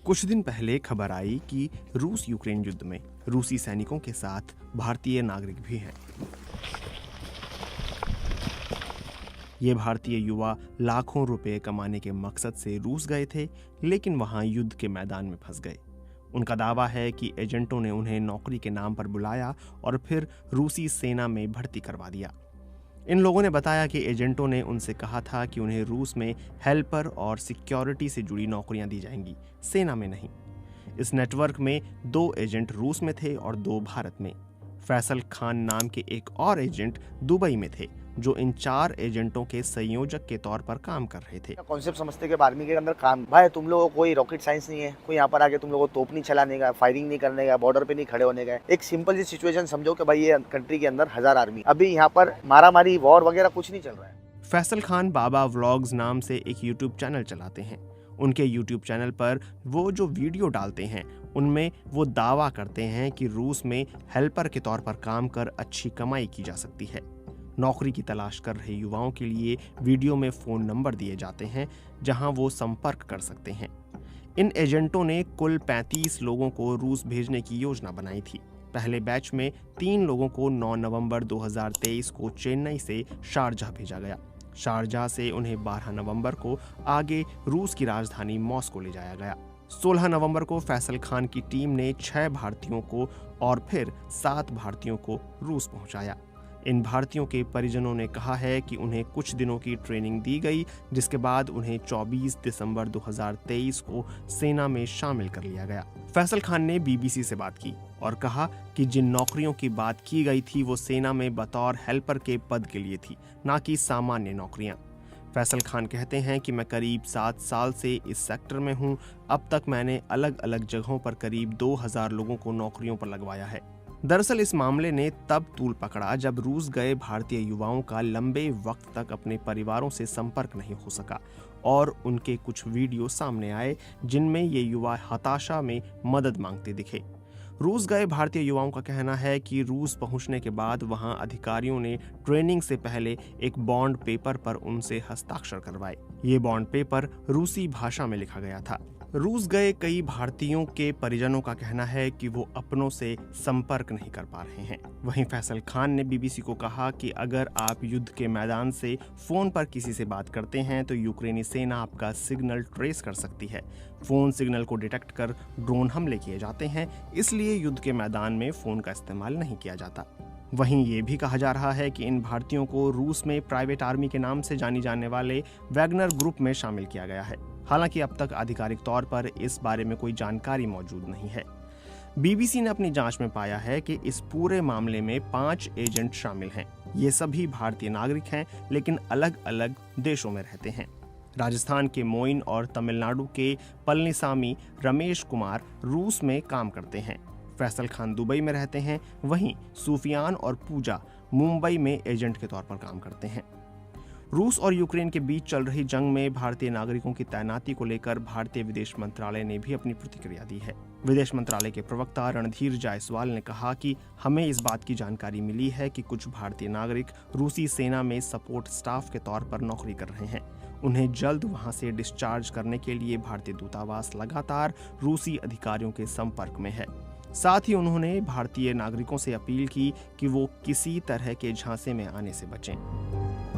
कुछ दिन पहले खबर आई कि रूस यूक्रेन युद्ध में रूसी सैनिकों के साथ भारतीय नागरिक भी हैं। ये भारतीय युवा लाखों रुपए कमाने के मकसद से रूस गए थे, लेकिन वहां युद्ध के मैदान में फंस गए। उनका दावा है कि एजेंटों ने उन्हें नौकरी के नाम पर बुलाया और फिर रूसी सेना में भर्ती करवा दिया। इन लोगों ने बताया कि एजेंटों ने उनसे कहा था कि उन्हें रूस में हेल्पर और सिक्योरिटी से जुड़ी नौकरियां दी जाएंगी, सेना में नहीं। इस नेटवर्क में 2 एजेंट रूस में थे और 2 भारत में। फैसल खान नाम के एक और एजेंट दुबई में थे, जो इन 4 एजेंटों के संयोजक के तौर पर काम कर रहे थे। कॉन्सेप्ट समझते कि आर्मी के अंदर काम, भाई तुम लोगों को कोई रॉकेट साइंस नहीं है, कोई यहाँ पर आके तुम लोगों को तोप नहीं चलाने का, फायरिंग नहीं करने का, बॉर्डर पे नहीं खड़े होने का। एक सिंपल सी सिचुएशन समझो कि भाई ये कंट्री के अंदर 1000 आर्मी, अभी यहाँ पर मारामारी वॉर वगैरह कुछ नहीं चल रहा है। फैसल खान बाबा व्लॉग्स नाम से एक यूट्यूब चैनल चलाते हैं। उनके यूट्यूब चैनल पर वो जो वीडियो डालते हैं उनमें वो दावा करते हैं कि रूस में हेल्पर के तौर पर काम कर अच्छी कमाई की जा सकती है। नौकरी की तलाश कर रहे युवाओं के लिए वीडियो में फ़ोन नंबर दिए जाते हैं जहां वो संपर्क कर सकते हैं। इन एजेंटों ने कुल 35 लोगों को रूस भेजने की योजना बनाई थी। पहले बैच में 3 लोगों को 9 नवंबर 2023 को चेन्नई से शारजाह भेजा गया। शारजाह से उन्हें 12 नवंबर को आगे रूस की राजधानी मॉस्को ले जाया गया। 16 नवंबर को फैसल खान की टीम ने 6 भारतीयों को और फिर 7 भारतीयों को रूस पहुंचाया। इन भारतीयों के परिजनों ने कहा है कि उन्हें कुछ दिनों की ट्रेनिंग दी गई, जिसके बाद उन्हें 24 दिसंबर 2023 को सेना में शामिल कर लिया गया। फैसल खान ने बीबीसी से बात की और कहा कि जिन नौकरियों की बात की गई थी वो सेना में बतौर हेल्पर के पद के लिए थी, ना कि सामान्य नौकरियां। फैसल खान कहते हैं कि मैं करीब 7 साल से इस सेक्टर में हूं। अब तक मैंने अलग अलग जगहों पर करीब 2000 लोगों को नौकरियों पर लगवाया है। दरअसल इस मामले ने तब तूल पकड़ा जब रूस गए भारतीय युवाओं का लंबे वक्त तक अपने परिवारों से संपर्क नहीं हो सका और उनके कुछ वीडियो सामने आए जिनमें ये युवा हताशा में मदद मांगते दिखे। रूस गए भारतीय युवाओं का कहना है कि रूस पहुंचने के बाद वहां अधिकारियों ने ट्रेनिंग से पहले एक बॉन्ड पेपर पर उनसे हस्ताक्षर करवाए। ये बॉन्ड पेपर रूसी भाषा में लिखा गया था। रूस गए कई भारतीयों के परिजनों का कहना है कि वो अपनों से संपर्क नहीं कर पा रहे हैं। वहीं फैसल खान ने बीबीसी को कहा कि अगर आप युद्ध के मैदान से फोन पर किसी से बात करते हैं तो यूक्रेनी सेना आपका सिग्नल ट्रेस कर सकती है। फोन सिग्नल को डिटेक्ट कर ड्रोन हमले किए जाते हैं, इसलिए युद्ध के मैदान में फोन का इस्तेमाल नहीं किया जाता। वहीं ये भी कहा जा रहा है कि इन भारतीयों को रूस में प्राइवेट आर्मी के नाम से जानी जाने वाले वैगनर ग्रुप में शामिल किया गया है। हालांकि अब तक आधिकारिक तौर पर इस बारे में कोई जानकारी मौजूद नहीं है। बीबीसी ने अपनी जांच में पाया है कि इस पूरे मामले में 5 एजेंट शामिल हैं। ये सभी भारतीय नागरिक हैं, लेकिन अलग अलग देशों में रहते हैं। राजस्थान के मोइन और तमिलनाडु के पलनीसामी रमेश कुमार रूस में काम करते हैं। फैसल खान दुबई में रहते हैं। वहीं सूफियान और पूजा मुंबई में एजेंट के तौर पर काम करते हैं। रूस और यूक्रेन के बीच चल रही जंग में भारतीय नागरिकों की तैनाती को लेकर भारतीय विदेश मंत्रालय ने भी अपनी प्रतिक्रिया दी है। विदेश मंत्रालय के प्रवक्ता रणधीर जायसवाल ने कहा कि हमें इस बात की जानकारी मिली है कि कुछ भारतीय नागरिक रूसी सेना में सपोर्ट स्टाफ के तौर पर नौकरी कर रहे हैं। उन्हें जल्द वहां से डिस्चार्ज करने के लिए भारतीय दूतावास लगातार रूसी अधिकारियों के संपर्क में है। साथ ही उन्होंने भारतीय नागरिकों से अपील की कि वो किसी तरह के झांसे में आने से बचें।